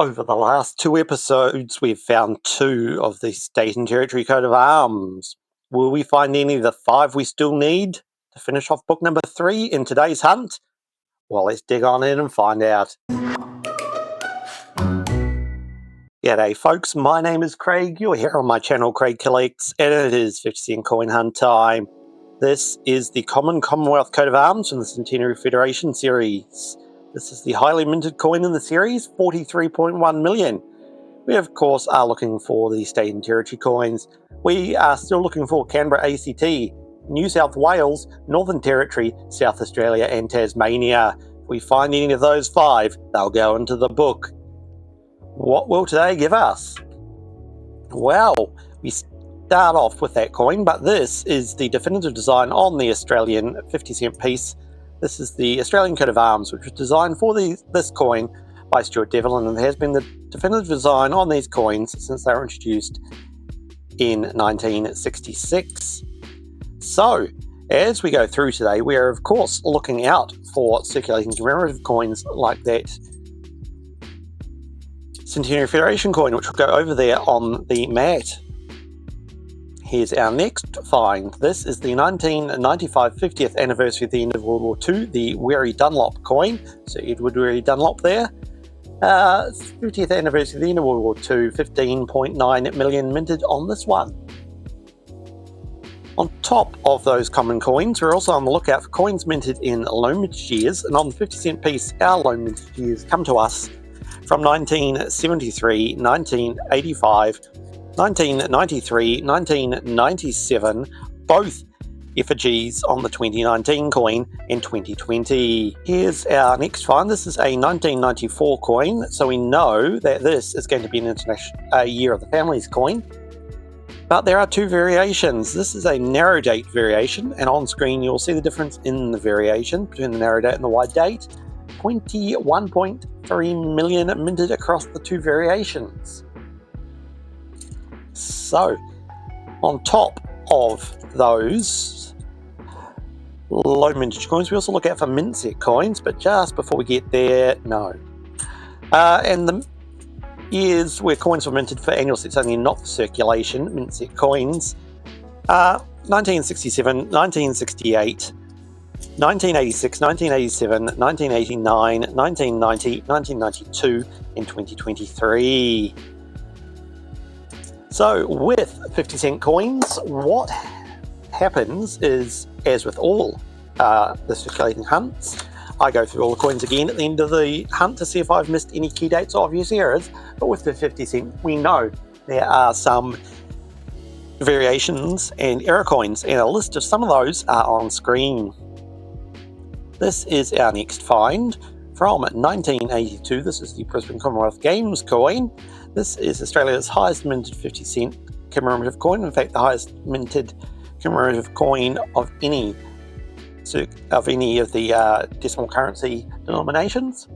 Over the last 2 episodes, we've found 2 of the state and territory coat of arms. Will we find any of the 5 we still need to finish off book number 3 in today's hunt? Well, let's dig on in and find out. G'day folks, my name is Craig. You're here on my channel, Craig Collects, and it is 50-cent coin hunt time. This is the common Commonwealth coat of arms from the Centenary Federation series. This is the highly minted coin in the series, 43.1 million. We, of course, are looking for the state and territory coins. We are still looking for Canberra ACT, New South Wales, Northern Territory, South Australia, and Tasmania. If we find any of those 5, they'll go into the book. What will today give us? Well, we start off with that coin, but this is the definitive design on the Australian 50-cent piece. This is the Australian coat of arms, which was designed for this coin by Stuart Devlin, and has been the definitive design on these coins since they were introduced in 1966. So, as we go through today, we are of course looking out for circulating commemorative coins like that Centenary Federation coin, which will go over there on the mat. Here's our next find. This is the 1995 50th anniversary of the end of World War II, the Wary Dunlop coin. So Edward Wary Dunlop there. 50th anniversary of the end of World War II, 15.9 million minted on this one. On top of those common coins, we're also on the lookout for coins minted in low mintage years, and on the 50-cent piece, our low mintage years come to us from 1973, 1985, 1993, 1997, both effigies on the 2019 coin and 2020. Here's our next find. This is a 1994 coin, so we know that this is going to be an international Year of the Families coin. But there are 2 variations. This is a narrow date variation, and on screen you'll see the difference in the variation between the narrow date and the wide date. 21.3 million minted across the 2 variations. So, on top of those low mintage coins, we also look out for mint set coins, but just before we get there, no. And the years where coins were minted for annual sets only, not for circulation, mint set coins, 1967, 1968, 1986, 1987, 1989, 1990, 1992, and 2023. So with 50-cent coins, what happens is, as with all the circulating hunts, I go through all the coins again at the end of the hunt to see if I've missed any key dates or obvious errors. But with the 50-cent, we know there are some variations and error coins, and a list of some of those are on screen. This is our next find from 1982. This is the Brisbane Commonwealth Games coin. This is Australia's highest minted 50-cent commemorative coin. In fact, the highest minted commemorative coin of any of the decimal currency denominations.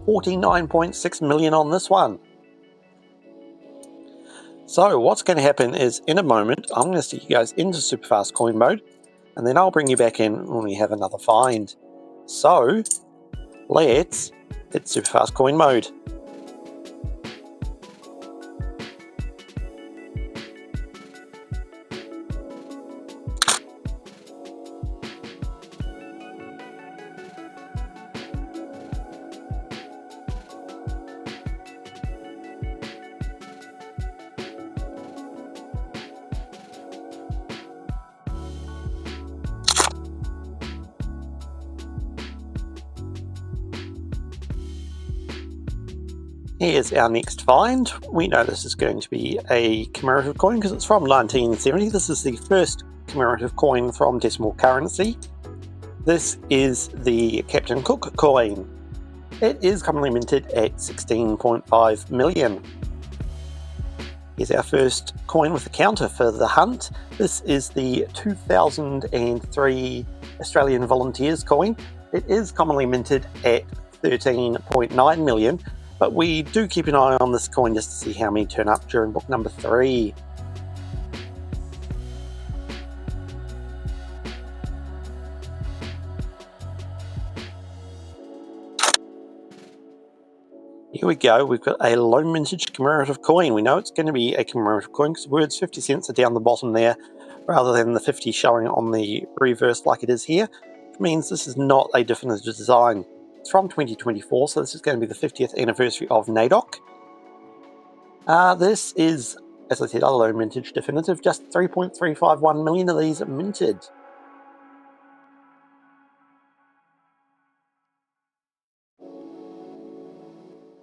49.6 million on this one. So what's going to happen is, in a moment, I'm going to stick you guys into super fast coin mode, and then I'll bring you back in when we have another find. So let's hit super fast coin mode. Here's our next find. We know this is going to be a commemorative coin because it's from 1970. This is the first commemorative coin from decimal currency. This is the Captain Cook coin. It is commonly minted at 16.5 million. Here's our first coin with a counter for the hunt. This is the 2003 Australian Volunteers coin. It is commonly minted at 13.9 million. But we do keep an eye on this coin just to see how many turn up during book number 3. Here we go, we've got a low mintage commemorative coin. We know it's going to be a commemorative coin because the words 50 cents are down the bottom there, rather than the 50 showing on the reverse like it is here, which means this is not a definitive design. It's from 2024, so this is going to be the 50th anniversary of NAIDOC. This is, as I said, a low mintage definitive, just 3.351 million of these minted.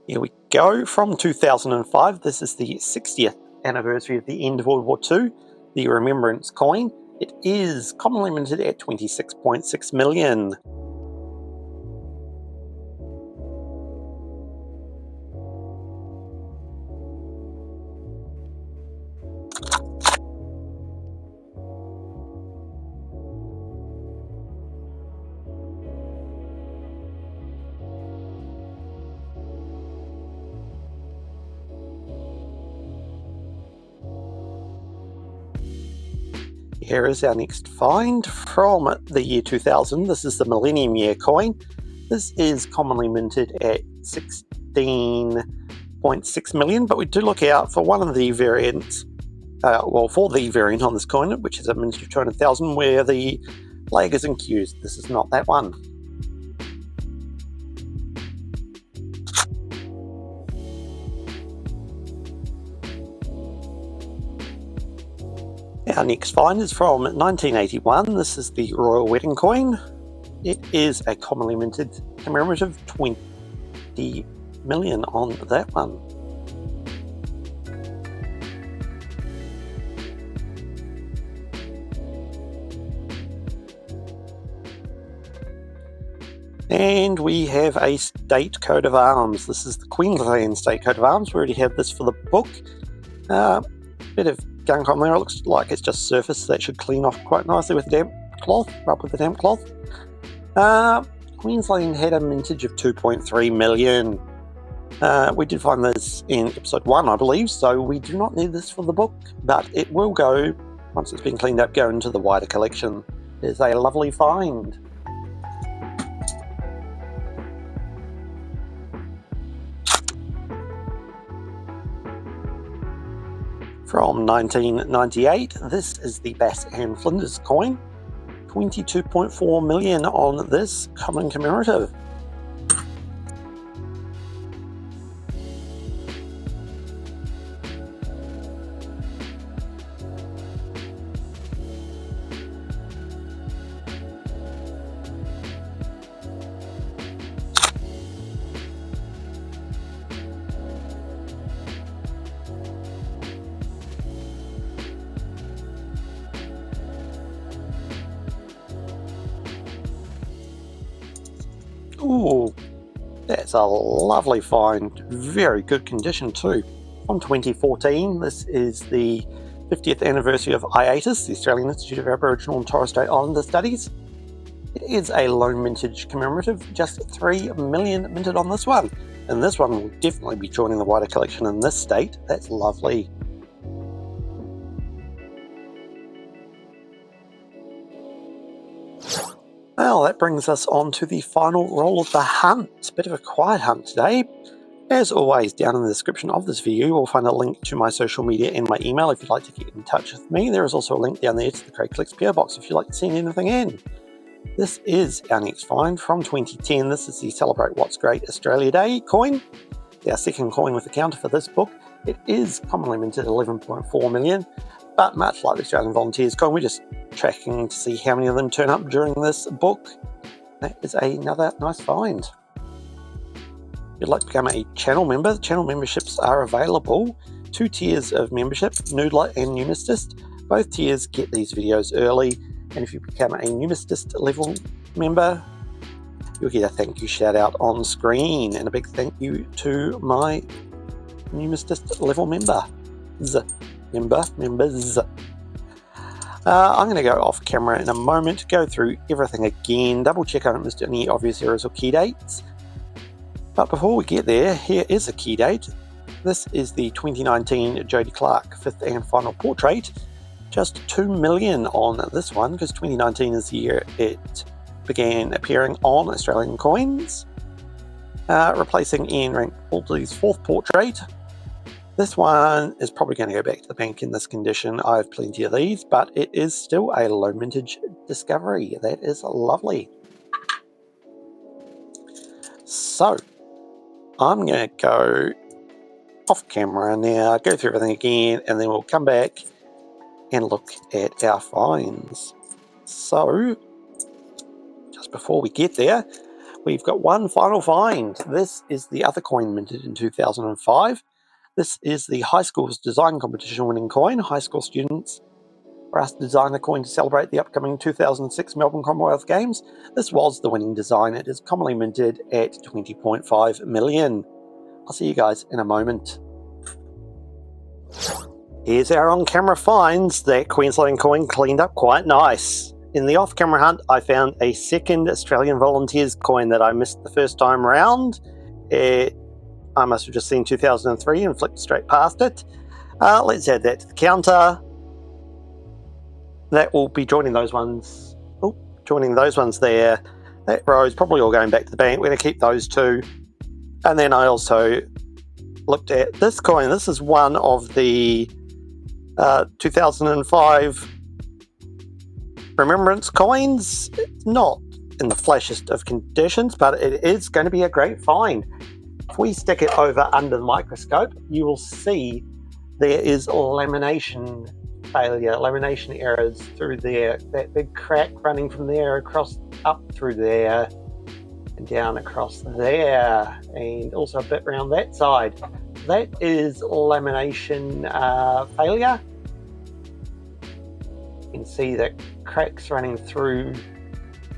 Here we go, from 2005, this is the 60th anniversary of the end of World War II, the Remembrance coin. It is commonly minted at 26.6 million. Here is our next find from the year 2000. This is the Millennium Year coin. This is commonly minted at 16.6 million, but we do look out for one of the variants, for the variant on this coin, which is a mintage of 200,000, where the flag is incused. This is not that one. Our next find is from 1981. This is the Royal Wedding coin. It is a commonly minted commemorative, 20 million on that one. And we have a state coat of arms. This is the Queensland state coat of arms. We already have this for the book. Bit of gunk on there. It looks like it's just surface. That should clean off quite nicely with a damp cloth. Rub with a damp cloth. Queensland had a mintage of 2.3 million. We did find this in episode 1, I believe, so we do not need this for the book, but it will go, once it's been cleaned up, go into the wider collection. It's a lovely find. From 1998, this is the Bass and Flinders coin. 22.4 million on this common commemorative. Ooh, that's a lovely find. Very good condition too. From 2014, this is the 50th anniversary of IATIS, the Australian Institute of Aboriginal and Torres Strait Islander Studies. It is a low mintage commemorative, just 3 million minted on this one. And this one will definitely be joining the wider collection in this state. That's lovely. Well, that brings us on to the final roll of the hunt. It's a bit of a quiet hunt today. As always, down in the description of this video, you will find a link to my social media and my email if you'd like to get in touch with me. There is also a link down there to the Craig Collects PO box if you'd like to send anything in. This is our next find from 2010. This is the Celebrate What's Great Australia Day coin. It's our second coin with a counter for this book. It is commonly minted at 11.4 million, but much like the Australian Volunteers coin, we're just tracking to see how many of them turn up during this book. That is another nice find. If you'd like to become a channel member, the channel memberships are available. 2 tiers of membership, Noodler and Numistist. Both tiers get these videos early, and if you become a Numistist level member, you'll get a thank you shout out on screen, and a big thank you to my Numistist level members. I'm going to go off camera in a moment, go through everything again, double check I haven't missed any obvious errors or key dates. But before we get there, here is a key date. This is the 2019 Jodie Clark 5th and final portrait. Just 2 million on this one, because 2019 is the year it began appearing on Australian coins. replacing Ian Rank Baldy's fourth portrait. This one is probably going to go back to the bank in this condition. I have plenty of these, but it is still a low mintage discovery. That is lovely. So, I'm going to go off camera now, go through everything again, and then we'll come back and look at our finds. So, just before we get there, we've got one final find. This is the other coin minted in 2005. This is the high school's design competition winning coin. High school students were asked to design a coin to celebrate the upcoming 2006 Melbourne Commonwealth Games. This was the winning design. It is commonly minted at 20.5 million. I'll see you guys in a moment. Here's our on-camera finds. That Queensland coin cleaned up quite nice. In the off-camera hunt, I found a second Australian Volunteers coin that I missed the first time round. I must have just seen 2003 and flicked straight past it. Let's add that to the counter. That will be joining those ones. Oh, joining those ones there. That row is probably all going back to the bank. We're going to keep those two. And then I also looked at this coin. This is one of the 2005 remembrance coins. It's not in the flashiest of conditions, but it is going to be a great find. If we stick it over under the microscope, you will see there is lamination failure, lamination errors through there. That big crack running from there across, up through there, and down across there, and also a bit around that side. That is lamination failure. You can see that cracks running through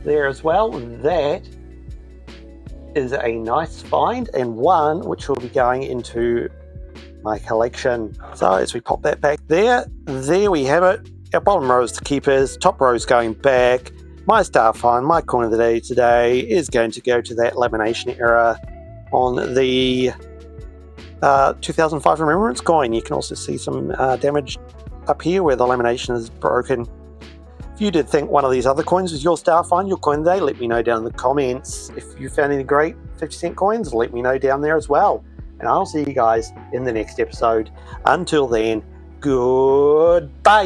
there as well. That is a nice find, and one which will be going into my collection. So as we pop that back there we have it. Our bottom row is the keepers, top row is going back. My star find, my coin of the day today, is going to go to that lamination error on the 2005 remembrance coin. You can also see some damage up here where the lamination is broken. If you did think one of these other coins was your star find, your coin of the day, let me know down in the comments. If you found any great 50-cent coins, let me know down there as well. And I'll see you guys in the next episode. Until then, goodbye.